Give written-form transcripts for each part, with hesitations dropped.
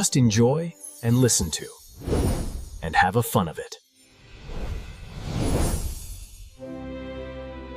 Just enjoy and listen to, and have a fun of it.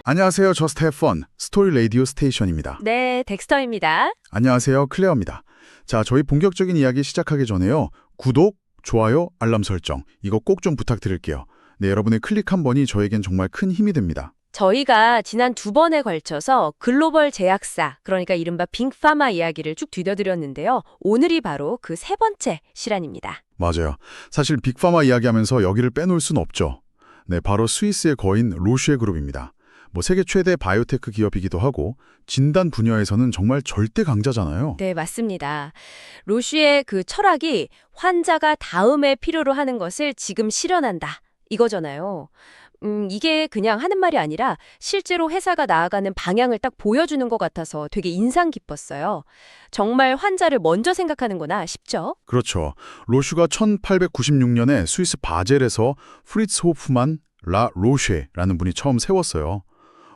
안녕하세요. 저스트 해프 펀 스토리 라디오 스테이션입니다. 네, 덱스터입니다. 안녕하세요. 클레어입니다. 자, 저희 본격적인 이야기 시작하기 전에요. 구독, 좋아요, 알람 설정 이거 꼭 좀 부탁드릴게요. 네, 여러분의 클릭 한 번이 저에겐 정말 큰 힘이 됩니다. 저희가 지난 2번에 걸쳐서 글로벌 제약사, 그러니까 이른바 빅파마 이야기를 쭉 뒤져드렸는데요. 오늘이 바로 그 세 번째 시간입니다. 맞아요. 사실 빅파마 이야기하면서 여기를 빼놓을 순 없죠. 네, 바로 스위스의 거인 로슈에 그룹입니다. 세계 최대 바이오테크 기업이기도 하고 진단 분야에서는 정말 절대 강자잖아요. 네, 맞습니다. 로슈의 그 철학이 환자가 다음에 필요로 하는 것을 지금 실현한다, 이거잖아요. 이게 그냥 하는 말이 아니라 실제로 회사가 나아가는 방향을 딱 보여주는 것 같아서 되게 인상 깊었어요. 정말 환자를 먼저 생각하는구나 싶죠? 그렇죠. 로슈가 1896년에 스위스 바젤에서 프리츠 호프만 라 로쉐라는 분이 처음 세웠어요.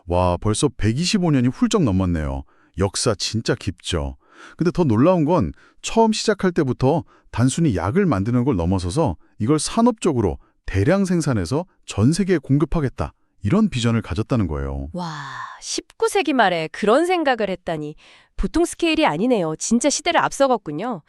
와, 벌써 125년이 훌쩍 넘었네요. 역사 진짜 깊죠. 근데 더 놀라운 건 처음 시작할 때부터 단순히 약을 만드는 걸 넘어서서 이걸 산업적으로 대량 생산해서 전 세계에 공급하겠다. 이런 비전을 가졌다는 거예요. 와, 19세기 말에 그런 생각을 했다니 보통 스케일이 아니네요. 진짜 시대를 앞서갔군요.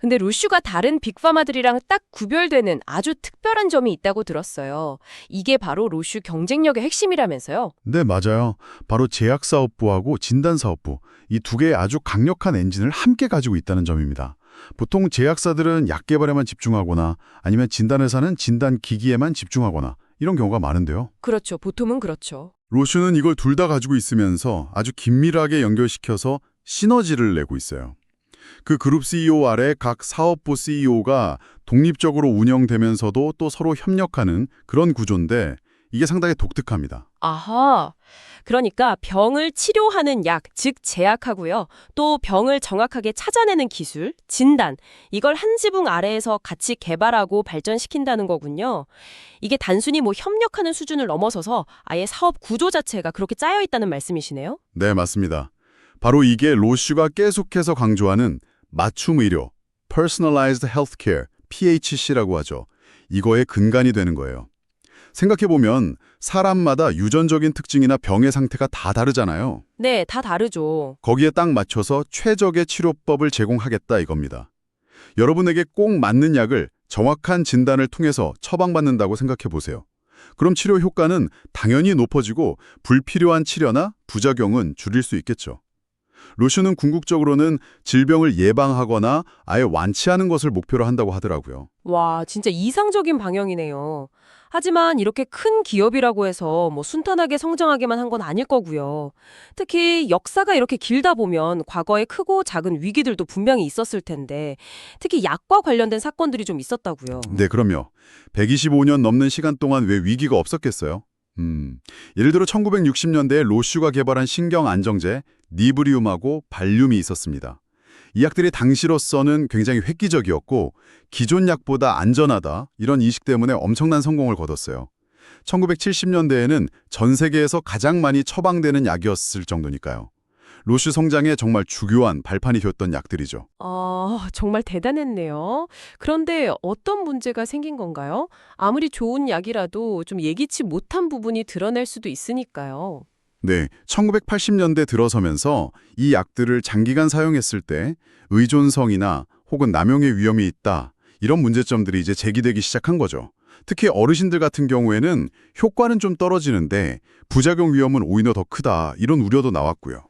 근데 로슈가 다른 빅파마들이랑 딱 구별되는 아주 특별한 점이 있다고 들었어요. 이게 바로 로슈 경쟁력의 핵심이라면서요? 네, 맞아요. 바로 제약사업부하고 진단사업부, 이 두 개의 아주 강력한 엔진을 함께 가지고 있다는 점입니다. 보통 제약사들은 약 개발에만 집중하거나 아니면 진단회사는 진단 기기에만 집중하거나 이런 경우가 많은데요. 그렇죠. 보통은 그렇죠. 로슈는 이걸 둘 다 가지고 있으면서 아주 긴밀하게 연결시켜서 시너지를 내고 있어요. 그 그룹 CEO 아래 각 사업부 CEO가 독립적으로 운영되면서도 또 서로 협력하는 그런 구조인데 이게 상당히 독특합니다. 아하. 그러니까 병을 치료하는 약, 즉 제약하고요. 또 병을 정확하게 찾아내는 기술, 진단, 이걸 한 지붕 아래에서 같이 개발하고 발전시킨다는 거군요. 이게 단순히 협력하는 수준을 넘어서서 아예 사업 구조 자체가 그렇게 짜여 있다는 말씀이시네요? 네, 맞습니다. 바로 이게 로슈가 계속해서 강조하는 맞춤 의료, Personalized Healthcare, PHC라고 하죠. 이거의 근간이 되는 거예요. 생각해보면 사람마다 유전적인 특징이나 병의 상태가 다 다르잖아요. 네, 다 다르죠. 거기에 딱 맞춰서 최적의 치료법을 제공하겠다 이겁니다. 여러분에게 꼭 맞는 약을 정확한 진단을 통해서 처방받는다고 생각해보세요. 그럼 치료 효과는 당연히 높아지고 불필요한 치료나 부작용은 줄일 수 있겠죠. 로슈는 궁극적으로는 질병을 예방하거나 아예 완치하는 것을 목표로 한다고 하더라고요. 와, 진짜 이상적인 방향이네요. 하지만 이렇게 큰 기업이라고 해서 순탄하게 성장하게만 한 건 아닐 거고요. 특히 역사가 이렇게 길다 보면 과거에 크고 작은 위기들도 분명히 있었을 텐데 특히 약과 관련된 사건들이 좀 있었다고요. 네, 그럼요. 125년 넘는 시간 동안 왜 위기가 없었겠어요? 예를 들어 1960년대에 로슈가 개발한 신경안정제 니브리움하고 발륨이 있었습니다. 이 약들이 당시로서는 굉장히 획기적이었고 기존 약보다 안전하다 이런 인식 때문에 엄청난 성공을 거뒀어요. 1970년대에는 전 세계에서 가장 많이 처방되는 약이었을 정도니까요. 로슈 성장에 정말 중요한 발판이 되었던 약들이죠. 정말 대단했네요. 그런데 어떤 문제가 생긴 건가요? 아무리 좋은 약이라도 좀 예기치 못한 부분이 드러날 수도 있으니까요. 네, 1980년대 들어서면서 이 약들을 장기간 사용했을 때 의존성이나 혹은 남용의 위험이 있다. 이런 문제점들이 이제 제기되기 시작한 거죠. 특히 어르신들 같은 경우에는 효과는 좀 떨어지는데 부작용 위험은 오히려 더 크다. 이런 우려도 나왔고요.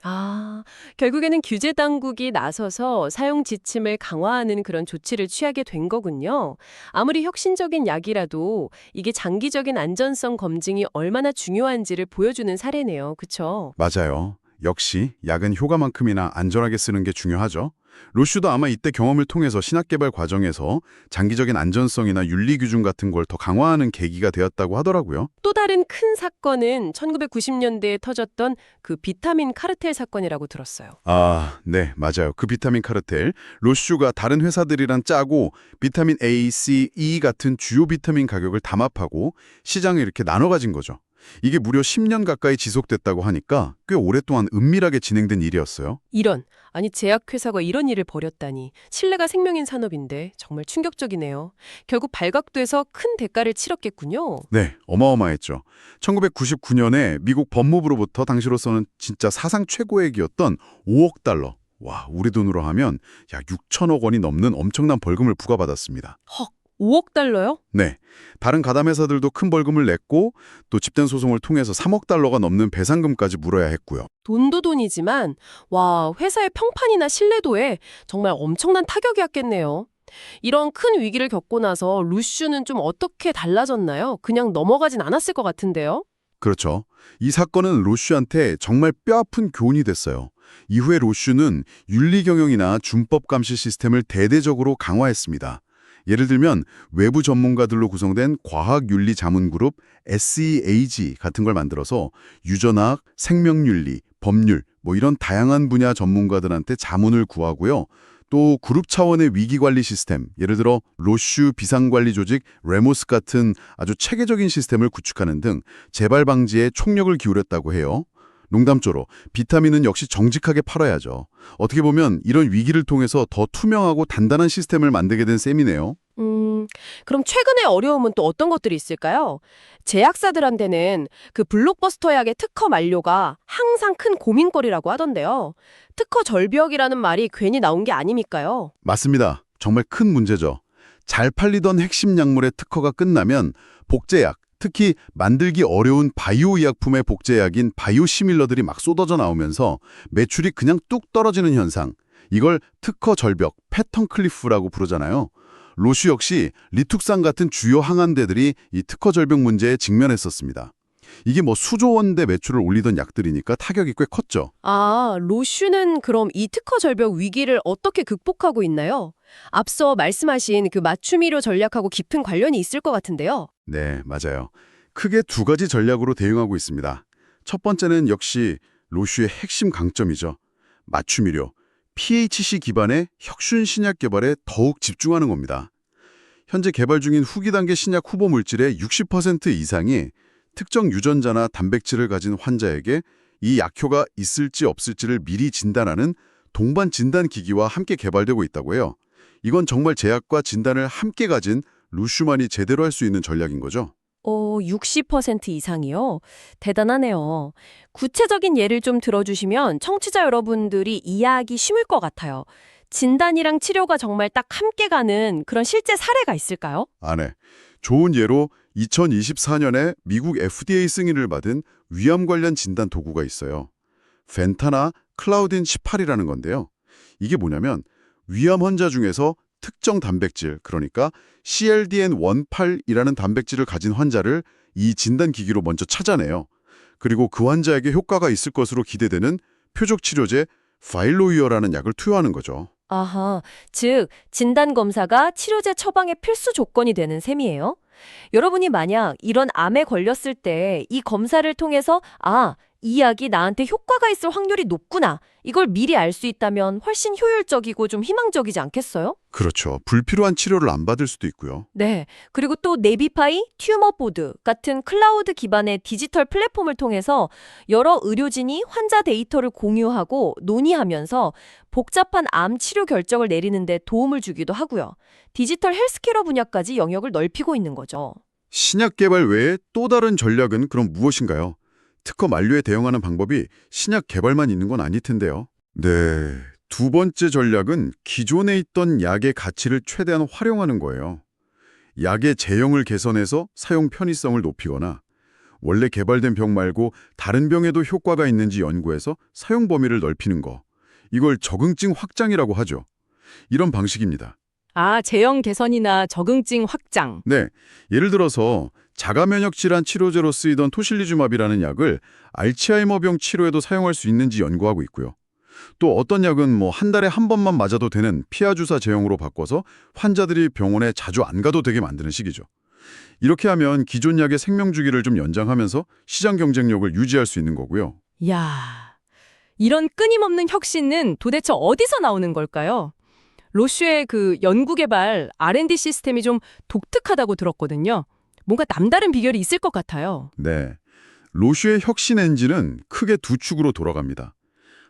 결국에는 규제 당국이 나서서 사용 지침을 강화하는 그런 조치를 취하게 된 거군요. 아무리 혁신적인 약이라도 이게 장기적인 안전성 검증이 얼마나 중요한지를 보여주는 사례네요. 그렇죠? 맞아요. 역시 약은 효과만큼이나 안전하게 쓰는 게 중요하죠. 로슈도 아마 이때 경험을 통해서 신약 개발 과정에서 장기적인 안전성이나 윤리 기준 같은 걸 더 강화하는 계기가 되었다고 하더라고요. 또 다른 큰 사건은 1990년대에 터졌던 그 비타민 카르텔 사건이라고 들었어요. 네, 맞아요. 그 비타민 카르텔. 로슈가 다른 회사들이랑 짜고 비타민 A, C, E 같은 주요 비타민 가격을 담합하고 시장에 이렇게 나눠 가진 거죠. 이게 무려 10년 가까이 지속됐다고 하니까 꽤 오랫동안 은밀하게 진행된 일이었어요. 아니 제약회사가 이런 일을 벌였다니. 신뢰가 생명인 산업인데 정말 충격적이네요. 결국 발각돼서 큰 대가를 치렀겠군요. 네, 어마어마했죠. 1999년에 미국 법무부로부터 당시로서는 진짜 사상 최고액이었던 5억 달러. 와, 우리 돈으로 하면 약 6천억 원이 넘는 엄청난 벌금을 부과받았습니다. 헉, 5억 달러요? 네, 다른 가담 회사들도 큰 벌금을 냈고 또 집단 소송을 통해서 3억 달러가 넘는 배상금까지 물어야 했고요. 돈도 돈이지만 와, 회사의 평판이나 신뢰도에 정말 엄청난 타격이었겠네요. 이런 큰 위기를 겪고 나서 루슈는 좀 어떻게 달라졌나요? 그냥 넘어가진 않았을 것 같은데요. 그렇죠. 이 사건은 로슈한테 정말 뼈아픈 교훈이 됐어요. 이후에 로슈는 윤리 경영이나 준법 감시 시스템을 대대적으로 강화했습니다. 예를 들면 외부 전문가들로 구성된 과학윤리자문그룹 SEAG 같은 걸 만들어서 유전학, 생명윤리, 법률 이런 다양한 분야 전문가들한테 자문을 구하고요. 또 그룹 차원의 위기관리 시스템, 예를 들어 로슈 비상관리 조직 레모스 같은 아주 체계적인 시스템을 구축하는 등 재발 방지에 총력을 기울였다고 해요. 농담조로 비타민은 역시 정직하게 팔아야죠. 어떻게 보면 이런 위기를 통해서 더 투명하고 단단한 시스템을 만들게 된 셈이네요. 그럼 최근의 어려움은 또 어떤 것들이 있을까요? 제약사들한테는 그 블록버스터 약의 특허 만료가 항상 큰 고민거리라고 하던데요. 특허 절벽이라는 말이 괜히 나온 게 아니니까요. 맞습니다. 정말 큰 문제죠. 잘 팔리던 핵심 약물의 특허가 끝나면 복제약, 특히 만들기 어려운 바이오 의약품의 복제약인 바이오시밀러들이 막 쏟아져 나오면서 매출이 그냥 뚝 떨어지는 현상. 이걸 특허 절벽, 패턴 클리프라고 부르잖아요. 로슈 역시 리툭산 같은 주요 항암제들이 이 특허 절벽 문제에 직면했었습니다. 이게 수조 원대 매출을 올리던 약들이니까 타격이 꽤 컸죠. 아, 로슈는 그럼 이 특허 절벽 위기를 어떻게 극복하고 있나요? 앞서 말씀하신 그 맞춤이료 전략하고 깊은 관련이 있을 것 같은데요. 네, 맞아요. 크게 두 가지 전략으로 대응하고 있습니다. 첫 번째는 역시 로슈의 핵심 강점이죠. 맞춤이료, PHC 기반의 혁신 신약 개발에 더욱 집중하는 겁니다. 현재 개발 중인 후기 단계 신약 후보 물질의 60% 이상이 특정 유전자나 단백질을 가진 환자에게 이 약효가 있을지 없을지를 미리 진단하는 동반 진단 기기와 함께 개발되고 있다고 해요. 이건 정말 제약과 진단을 함께 가진 루슈만이 제대로 할 수 있는 전략인 거죠. 60% 이상이요? 대단하네요. 구체적인 예를 좀 들어주시면 청취자 여러분들이 이해하기 쉬울 것 같아요. 진단이랑 치료가 정말 딱 함께 가는 그런 실제 사례가 있을까요? 네. 좋은 예로 2024년에 미국 FDA 승인을 받은 위암 관련 진단 도구가 있어요. 펜타나 클라우딘 18이라는 건데요. 이게 뭐냐면 위암 환자 중에서 특정 단백질, 그러니까 CLDN18이라는 단백질을 가진 환자를 이 진단기기로 먼저 찾아내요. 그리고 그 환자에게 효과가 있을 것으로 기대되는 표적 치료제 파일로이어라는 약을 투여하는 거죠. 아하, 즉 진단검사가 치료제 처방의 필수 조건이 되는 셈이에요? 여러분이 만약 이런 암에 걸렸을 때 이 검사를 통해서 이 약이 나한테 효과가 있을 확률이 높구나. 이걸 미리 알 수 있다면 훨씬 효율적이고 좀 희망적이지 않겠어요? 그렇죠. 불필요한 치료를 안 받을 수도 있고요. 네. 그리고 또 네비파이, 튜머보드 같은 클라우드 기반의 디지털 플랫폼을 통해서 여러 의료진이 환자 데이터를 공유하고 논의하면서 복잡한 암 치료 결정을 내리는 데 도움을 주기도 하고요. 디지털 헬스케어 분야까지 영역을 넓히고 있는 거죠. 신약 개발 외에 또 다른 전략은 그럼 무엇인가요? 특허 만료에 대응하는 방법이 신약 개발만 있는 건 아닐 텐데요. 네, 두 번째 전략은 기존에 있던 약의 가치를 최대한 활용하는 거예요. 약의 제형을 개선해서 사용 편의성을 높이거나 원래 개발된 병 말고 다른 병에도 효과가 있는지 연구해서 사용 범위를 넓히는 거. 이걸 적응증 확장이라고 하죠. 이런 방식입니다. 제형 개선이나 적응증 확장. 네, 예를 들어서 자가면역 질환 치료제로 쓰이던 토실리주맙이라는 약을 알츠하이머병 치료에도 사용할 수 있는지 연구하고 있고요. 또 어떤 약은 한 달에 한 번만 맞아도 되는 피하 주사 제형으로 바꿔서 환자들이 병원에 자주 안 가도 되게 만드는 식이죠. 이렇게 하면 기존 약의 생명 주기를 좀 연장하면서 시장 경쟁력을 유지할 수 있는 거고요. 이야, 이런 끊임없는 혁신은 도대체 어디서 나오는 걸까요? 로슈의 그 연구개발 R&D 시스템이 좀 독특하다고 들었거든요. 뭔가 남다른 비결이 있을 것 같아요. 네, 로슈의 혁신 엔진은 크게 두 축으로 돌아갑니다.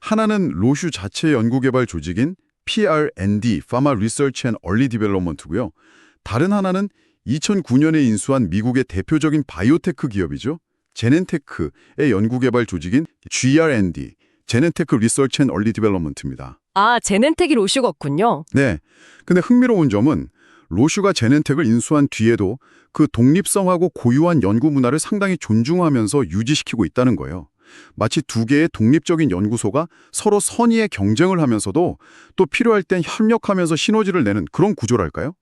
하나는 로슈 자체 연구개발 조직인 PRND, Pharma Research and Early Development고요. 다른 하나는 2009년에 인수한 미국의 대표적인 바이오테크 기업이죠. 제넨테크의 연구개발 조직인 GRND, 제넨테크 Research and Early Development입니다. 아, 제넨텍이 로슈가 없군요. 네. 근데 흥미로운 점은 로슈가 제넨텍을 인수한 뒤에도 그 독립성하고 고유한 연구 문화를 상당히 존중하면서 유지시키고 있다는 거예요. 마치 두 개의 독립적인 연구소가 서로 선의의 경쟁을 하면서도 또 필요할 땐 협력하면서 시너지를 내는 그런 구조랄까요?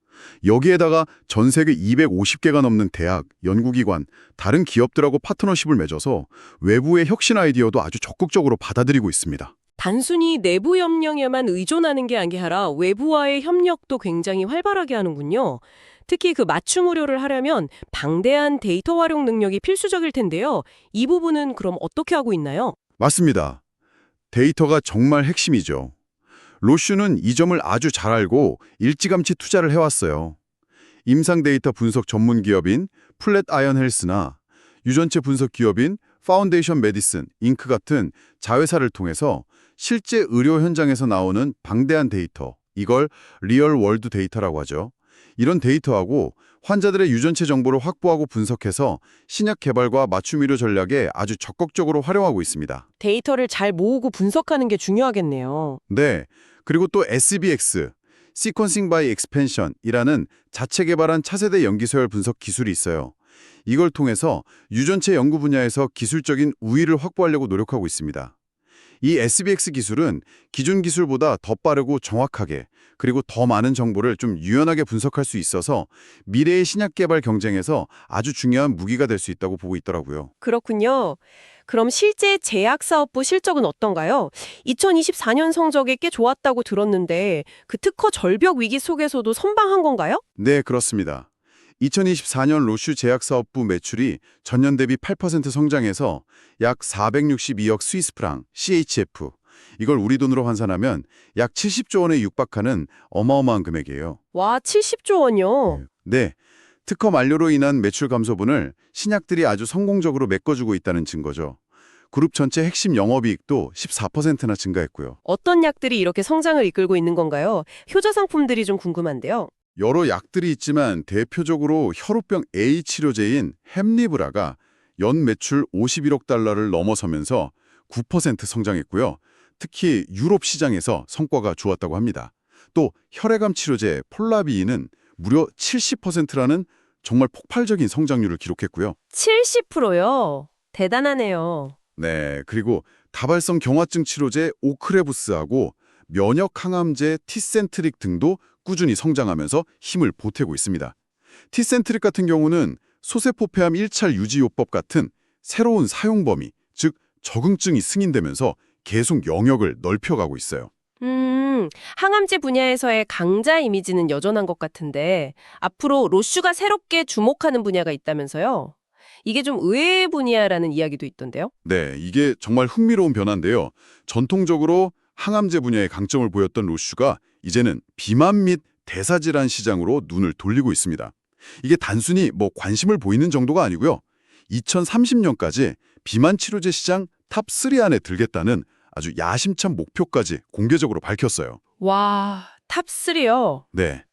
여기에다가 전 세계 250개가 넘는 대학, 연구기관, 다른 기업들하고 파트너십을 맺어서 외부의 혁신 아이디어도 아주 적극적으로 받아들이고 있습니다. 단순히 내부 협력에만 의존하는 게 아니라 외부와의 협력도 굉장히 활발하게 하는군요. 특히 그 맞춤 의료를 하려면 방대한 데이터 활용 능력이 필수적일 텐데요. 이 부분은 그럼 어떻게 하고 있나요? 맞습니다. 데이터가 정말 핵심이죠. 로슈는 이 점을 아주 잘 알고 일찌감치 투자를 해왔어요. 임상 데이터 분석 전문 기업인 플랫 아이언 헬스나 유전체 분석 기업인 파운데이션 메디슨, 잉크 같은 자회사를 통해서 실제 의료 현장에서 나오는 방대한 데이터, 이걸 리얼 월드 데이터라고 하죠. 이런 데이터하고 환자들의 유전체 정보를 확보하고 분석해서 신약 개발과 맞춤 의료 전략에 아주 적극적으로 활용하고 있습니다. 데이터를 잘 모으고 분석하는 게 중요하겠네요. 네, 그리고 또 SBX, Sequencing by Expansion이라는 자체 개발한 차세대 염기서열 분석 기술이 있어요. 이걸 통해서 유전체 연구 분야에서 기술적인 우위를 확보하려고 노력하고 있습니다. 이 SBX 기술은 기존 기술보다 더 빠르고 정확하게 그리고 더 많은 정보를 좀 유연하게 분석할 수 있어서 미래의 신약 개발 경쟁에서 아주 중요한 무기가 될 수 있다고 보고 있더라고요. 그렇군요. 그럼 실제 제약사업부 실적은 어떤가요? 2024년 성적이 꽤 좋았다고 들었는데 그 특허 절벽 위기 속에서도 선방한 건가요? 네, 그렇습니다. 2024년 로슈 제약사업부 매출이 전년 대비 8% 성장해서 약 462억 스위스 프랑, CHF. 이걸 우리 돈으로 환산하면 약 70조 원에 육박하는 어마어마한 금액이에요. 와, 70조 원이요? 네, 특허 만료로 인한 매출 감소분을 신약들이 아주 성공적으로 메꿔주고 있다는 증거죠. 그룹 전체 핵심 영업이익도 14%나 증가했고요. 어떤 약들이 이렇게 성장을 이끌고 있는 건가요? 효자 상품들이 좀 궁금한데요. 여러 약들이 있지만 대표적으로 혈우병 A 치료제인 햄리브라가 연 매출 51억 달러를 넘어서면서 9% 성장했고요. 특히 유럽 시장에서 성과가 좋았다고 합니다. 또 혈액암 치료제 폴라비는 무려 70%라는 정말 폭발적인 성장률을 기록했고요. 70%요? 대단하네요. 네, 그리고 다발성 경화증 치료제 오크레부스하고 면역 항암제 티센트릭 등도 꾸준히 성장하면서 힘을 보태고 있습니다. 티센트릭 같은 경우는 소세포 폐암 1차 유지요법 같은 새로운 사용 범위, 즉 적응증이 승인되면서 계속 영역을 넓혀가고 있어요. 항암제 분야에서의 강자 이미지는 여전한 것 같은데 앞으로 로슈가 새롭게 주목하는 분야가 있다면서요? 이게 좀 의외의 분야라는 이야기도 있던데요. 네, 이게 정말 흥미로운 변화인데요. 전통적으로 항암제 분야의 강점을 보였던 로슈가 이제는 비만 및 대사질환 시장으로 눈을 돌리고 있습니다. 이게 단순히 관심을 보이는 정도가 아니고요. 2030년까지 비만 치료제 시장 탑3 안에 들겠다는 아주 야심찬 목표까지 공개적으로 밝혔어요. 와, 탑3요? 네,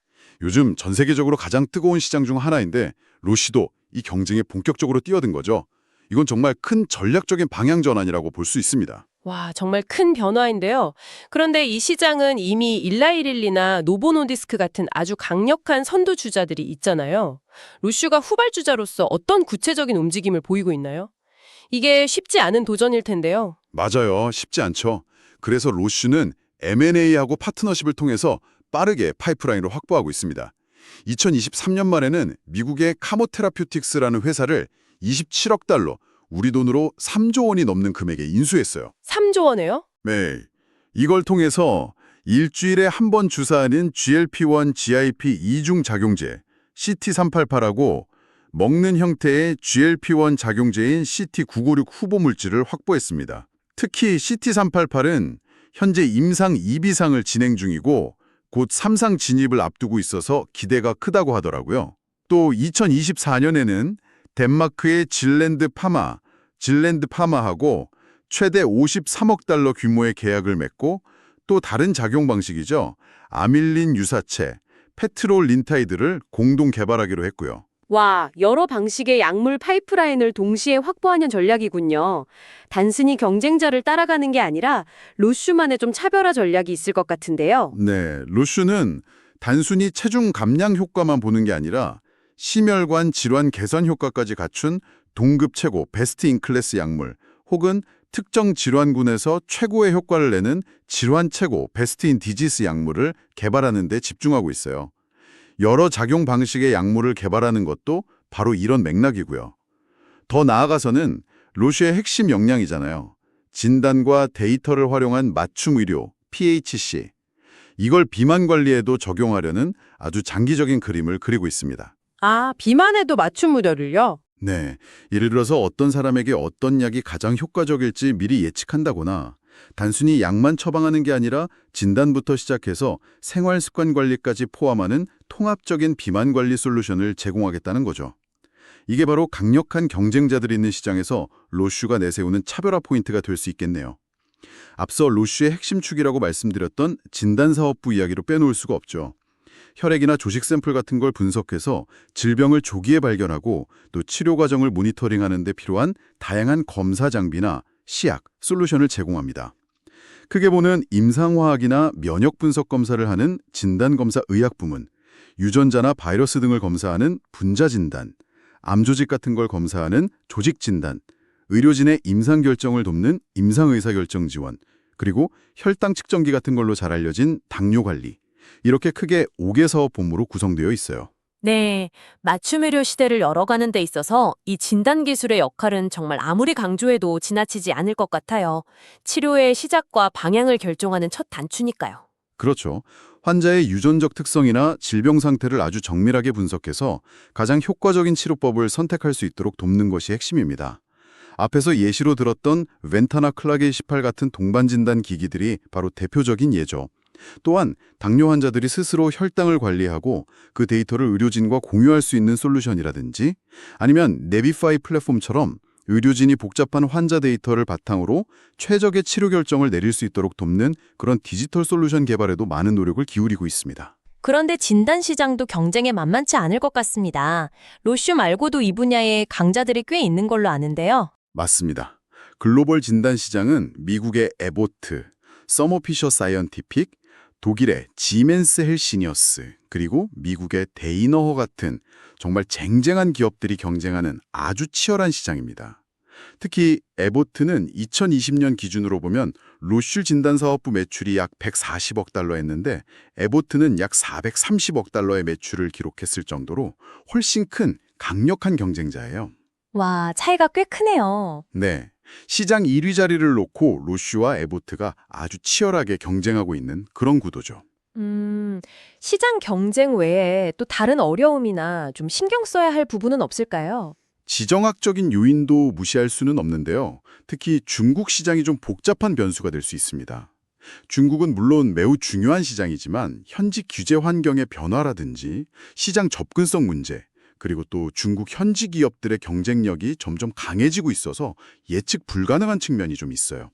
요즘 전 세계적으로 가장 뜨거운 시장 중 하나인데 로시도 이 경쟁에 본격적으로 뛰어든 거죠. 이건 정말 큰 전략적인 방향 전환이라고 볼 수 있습니다. 와, 정말 큰 변화인데요. 그런데 이 시장은 이미 일라이릴리나 노보노디스크 같은 아주 강력한 선두주자들이 있잖아요. 로슈가 후발주자로서 어떤 구체적인 움직임을 보이고 있나요? 이게 쉽지 않은 도전일 텐데요. 맞아요. 쉽지 않죠. 그래서 로슈는 M&A하고 파트너십을 통해서 빠르게 파이프라인을 확보하고 있습니다. 2023년 말에는 미국의 카모테라퓨틱스라는 회사를 27억 달러, 우리 돈으로 3조 원이 넘는 금액에 인수했어요. 3조 원에요? 네. 이걸 통해서 일주일에 한 번 주사하는 GLP-1 GIP 이중 작용제 CT388하고 먹는 형태의 GLP-1 작용제인 CT996 후보 물질을 확보했습니다. 특히 CT388은 현재 임상 2비상을 진행 중이고 곧 3상 진입을 앞두고 있어서 기대가 크다고 하더라고요. 또 2024년에는 덴마크의 질랜드 파마, 질랜드 파마하고 최대 53억 달러 규모의 계약을 맺고 또 다른 작용 방식이죠. 아밀린 유사체, 페트롤린타이드를 공동 개발하기로 했고요. 와, 여러 방식의 약물 파이프라인을 동시에 확보하는 전략이군요. 단순히 경쟁자를 따라가는 게 아니라 로슈만의 좀 차별화 전략이 있을 것 같은데요. 네, 로슈는 단순히 체중 감량 효과만 보는 게 아니라 심혈관 질환 개선 효과까지 갖춘 동급 최고 베스트 인 클래스 약물 혹은 특정 질환군에서 최고의 효과를 내는 질환 최고 베스트 인 디지스 약물을 개발하는 데 집중하고 있어요. 여러 작용 방식의 약물을 개발하는 것도 바로 이런 맥락이고요. 더 나아가서는 로슈의 핵심 역량이잖아요. 진단과 데이터를 활용한 맞춤 의료, PHC. 이걸 비만 관리에도 적용하려는 아주 장기적인 그림을 그리고 있습니다. 아, 비만에도 맞춤 의료를요? 네, 예를 들어서 어떤 사람에게 어떤 약이 가장 효과적일지 미리 예측한다거나 단순히 약만 처방하는 게 아니라 진단부터 시작해서 생활 습관 관리까지 포함하는 통합적인 비만 관리 솔루션을 제공하겠다는 거죠. 이게 바로 강력한 경쟁자들이 있는 시장에서 로슈가 내세우는 차별화 포인트가 될 수 있겠네요. 앞서 로슈의 핵심 축이라고 말씀드렸던 진단사업부 이야기로 빼놓을 수가 없죠. 혈액이나 조직 샘플 같은 걸 분석해서 질병을 조기에 발견하고 또 치료 과정을 모니터링하는 데 필요한 다양한 검사 장비나 시약, 솔루션을 제공합니다. 크게 보는 임상화학이나 면역 분석 검사를 하는 진단검사 의학부문, 유전자나 바이러스 등을 검사하는 분자진단, 암조직 같은 걸 검사하는 조직진단, 의료진의 임상결정을 돕는 임상의사결정 지원, 그리고 혈당 측정기 같은 걸로 잘 알려진 당뇨관리, 이렇게 크게 5개 사업본부로 구성되어 있어요. 네, 맞춤 의료 시대를 열어가는 데 있어서 이 진단 기술의 역할은 정말 아무리 강조해도 지나치지 않을 것 같아요. 치료의 시작과 방향을 결정하는 첫 단추니까요. 그렇죠. 환자의 유전적 특성이나 질병 상태를 아주 정밀하게 분석해서 가장 효과적인 치료법을 선택할 수 있도록 돕는 것이 핵심입니다. 앞에서 예시로 들었던 웬타나 클라게 18 같은 동반 진단 기기들이 바로 대표적인 예죠. 또한 당뇨 환자들이 스스로 혈당을 관리하고 그 데이터를 의료진과 공유할 수 있는 솔루션이라든지 아니면 네비파이 플랫폼처럼 의료진이 복잡한 환자 데이터를 바탕으로 최적의 치료 결정을 내릴 수 있도록 돕는 그런 디지털 솔루션 개발에도 많은 노력을 기울이고 있습니다. 그런데 진단 시장도 경쟁에 만만치 않을 것 같습니다. 로슈 말고도 이 분야에 강자들이 꽤 있는 걸로 아는데요. 맞습니다. 글로벌 진단 시장은 미국의 에보트, 서머피셔 사이언티픽, 독일의 지멘스 헬시니어스, 그리고 미국의 데이너허 같은 정말 쟁쟁한 기업들이 경쟁하는 아주 치열한 시장입니다. 특히 에보트는 2020년 기준으로 보면 로슈 진단사업부 매출이 약 140억 달러였는데 에보트는 약 430억 달러의 매출을 기록했을 정도로 훨씬 큰 강력한 경쟁자예요. 와, 차이가 꽤 크네요. 네, 시장 1위 자리를 놓고 로슈와 에보트가 아주 치열하게 경쟁하고 있는 그런 구도죠. 시장 경쟁 외에 또 다른 어려움이나 좀 신경 써야 할 부분은 없을까요? 지정학적인 요인도 무시할 수는 없는데요. 특히 중국 시장이 좀 복잡한 변수가 될 수 있습니다. 중국은 물론 매우 중요한 시장이지만 현지 규제 환경의 변화라든지 시장 접근성 문제, 그리고 또 중국 현지 기업들의 경쟁력이 점점 강해지고 있어서 예측 불가능한 측면이 좀 있어요.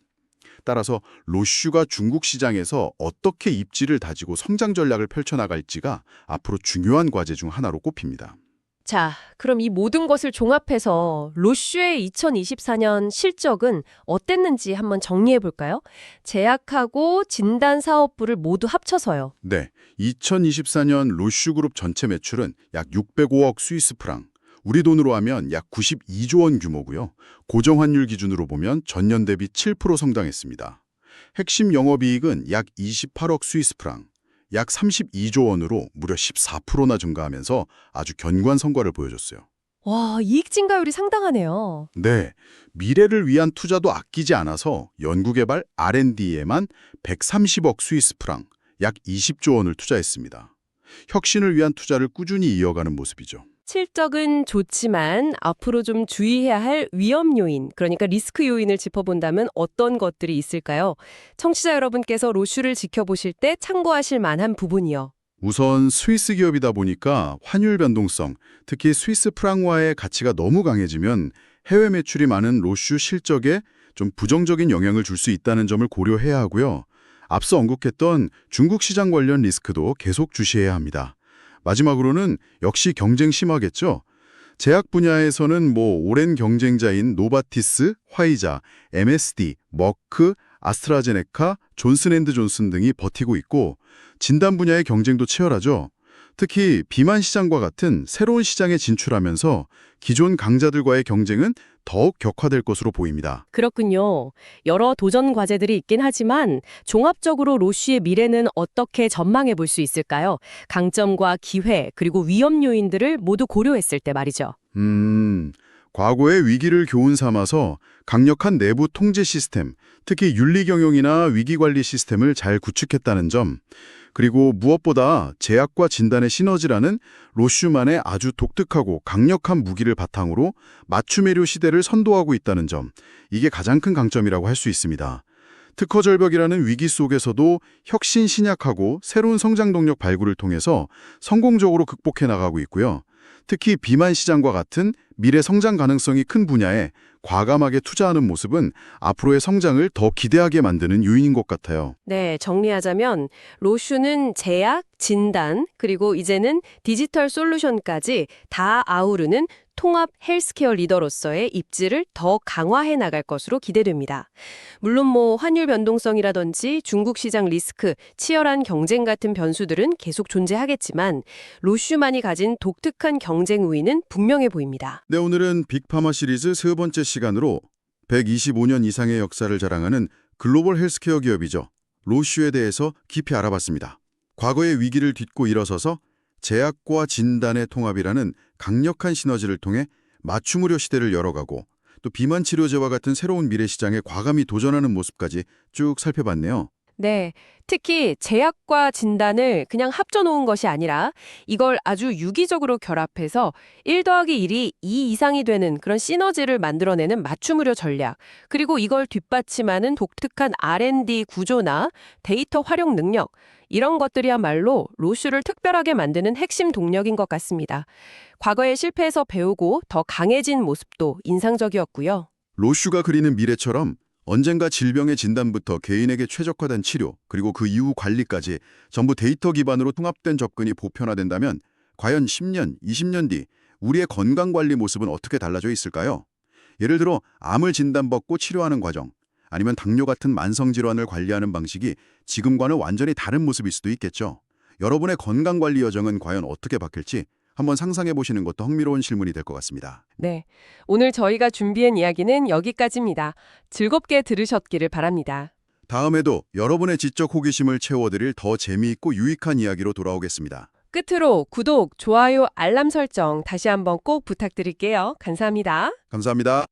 따라서 로슈가 중국 시장에서 어떻게 입지를 다지고 성장 전략을 펼쳐나갈지가 앞으로 중요한 과제 중 하나로 꼽힙니다. 자, 그럼 이 모든 것을 종합해서 로슈의 2024년 실적은 어땠는지 한번 정리해 볼까요? 제약하고 진단사업부를 모두 합쳐서요. 네, 2024년 로슈그룹 전체 매출은 약 605억 스위스 프랑, 우리 돈으로 하면 약 92조 원 규모고요. 고정환율 기준으로 보면 전년 대비 7% 성장했습니다. 핵심 영업이익은 약 28억 스위스 프랑, 약 32조 원으로 무려 14%나 증가하면서 아주 견고한 성과를 보여줬어요. 와, 이익 증가율이 상당하네요. 네, 미래를 위한 투자도 아끼지 않아서 연구개발 R&D에만 130억 스위스 프랑, 약 20조 원을 투자했습니다. 혁신을 위한 투자를 꾸준히 이어가는 모습이죠. 실적은 좋지만 앞으로 좀 주의해야 할 위험 요인, 그러니까 리스크 요인을 짚어본다면 어떤 것들이 있을까요? 청취자 여러분께서 로슈를 지켜보실 때 참고하실 만한 부분이요. 우선 스위스 기업이다 보니까 환율 변동성, 특히 스위스 프랑화의 가치가 너무 강해지면 해외 매출이 많은 로슈 실적에 좀 부정적인 영향을 줄 수 있다는 점을 고려해야 하고요. 앞서 언급했던 중국 시장 관련 리스크도 계속 주시해야 합니다. 마지막으로는 역시 경쟁 심하겠죠. 제약 분야에서는 오랜 경쟁자인 노바티스, 화이자, MSD, 머크, 아스트라제네카, 존슨앤드존슨 등이 버티고 있고 진단 분야의 경쟁도 치열하죠. 특히 비만 시장과 같은 새로운 시장에 진출하면서 기존 강자들과의 경쟁은 더욱 격화될 것으로 보입니다. 그렇군요. 여러 도전 과제들이 있긴 하지만 종합적으로 로쉬의 미래는 어떻게 전망해 볼 수 있을까요? 강점과 기회, 그리고 위험 요인들을 모두 고려했을 때 말이죠. 과거의 위기를 교훈 삼아서 강력한 내부 통제 시스템, 특히 윤리 경영이나 위기 관리 시스템을 잘 구축했다는 점, 그리고 무엇보다 제약과 진단의 시너지라는 로슈만의 아주 독특하고 강력한 무기를 바탕으로 맞춤의료 시대를 선도하고 있다는 점, 이게 가장 큰 강점이라고 할 수 있습니다. 특허 절벽이라는 위기 속에서도 혁신 신약하고 새로운 성장 동력 발굴을 통해서 성공적으로 극복해 나가고 있고요. 특히 비만 시장과 같은 미래 성장 가능성이 큰 분야에 과감하게 투자하는 모습은 앞으로의 성장을 더 기대하게 만드는 요인인 것 같아요. 네, 정리하자면 로슈는 제약, 진단, 그리고 이제는 디지털 솔루션까지 다 아우르는 통합 헬스케어 리더로서의 입지를 더 강화해 나갈 것으로 기대됩니다. 물론 환율 변동성이라든지 중국 시장 리스크, 치열한 경쟁 같은 변수들은 계속 존재하겠지만 로슈만이 가진 독특한 경쟁 우위는 분명해 보입니다. 네, 오늘은 빅파마 시리즈 세 번째 시간으로 125년 이상의 역사를 자랑하는 글로벌 헬스케어 기업이죠. 로슈에 대해서 깊이 알아봤습니다. 과거의 위기를 딛고 일어서서 제약과 진단의 통합이라는 강력한 시너지를 통해 맞춤 의료 시대를 열어가고 또 비만 치료제와 같은 새로운 미래 시장에 과감히 도전하는 모습까지 쭉 살펴봤네요. 네, 특히 제약과 진단을 그냥 합쳐놓은 것이 아니라 이걸 아주 유기적으로 결합해서 1 더하기 1이 2 이상이 되는 그런 시너지를 만들어내는 맞춤 의료 전략, 그리고 이걸 뒷받침하는 독특한 R&D 구조나 데이터 활용 능력, 이런 것들이야말로 로슈를 특별하게 만드는 핵심 동력인 것 같습니다. 과거의 실패에서 배우고 더 강해진 모습도 인상적이었고요. 로슈가 그리는 미래처럼 언젠가 질병의 진단부터 개인에게 최적화된 치료, 그리고 그 이후 관리까지 전부 데이터 기반으로 통합된 접근이 보편화된다면 과연 10년, 20년 뒤 우리의 건강관리 모습은 어떻게 달라져 있을까요? 예를 들어 암을 진단받고 치료하는 과정, 아니면 당뇨 같은 만성질환을 관리하는 방식이 지금과는 완전히 다른 모습일 수도 있겠죠. 여러분의 건강관리 여정은 과연 어떻게 바뀔지 한번 상상해 보시는 것도 흥미로운 질문이 될 것 같습니다. 네, 오늘 저희가 준비한 이야기는 여기까지입니다. 즐겁게 들으셨기를 바랍니다. 다음에도 여러분의 지적 호기심을 채워드릴 더 재미있고 유익한 이야기로 돌아오겠습니다. 끝으로 구독, 좋아요, 알람 설정 다시 한번 꼭 부탁드릴게요. 감사합니다. 감사합니다.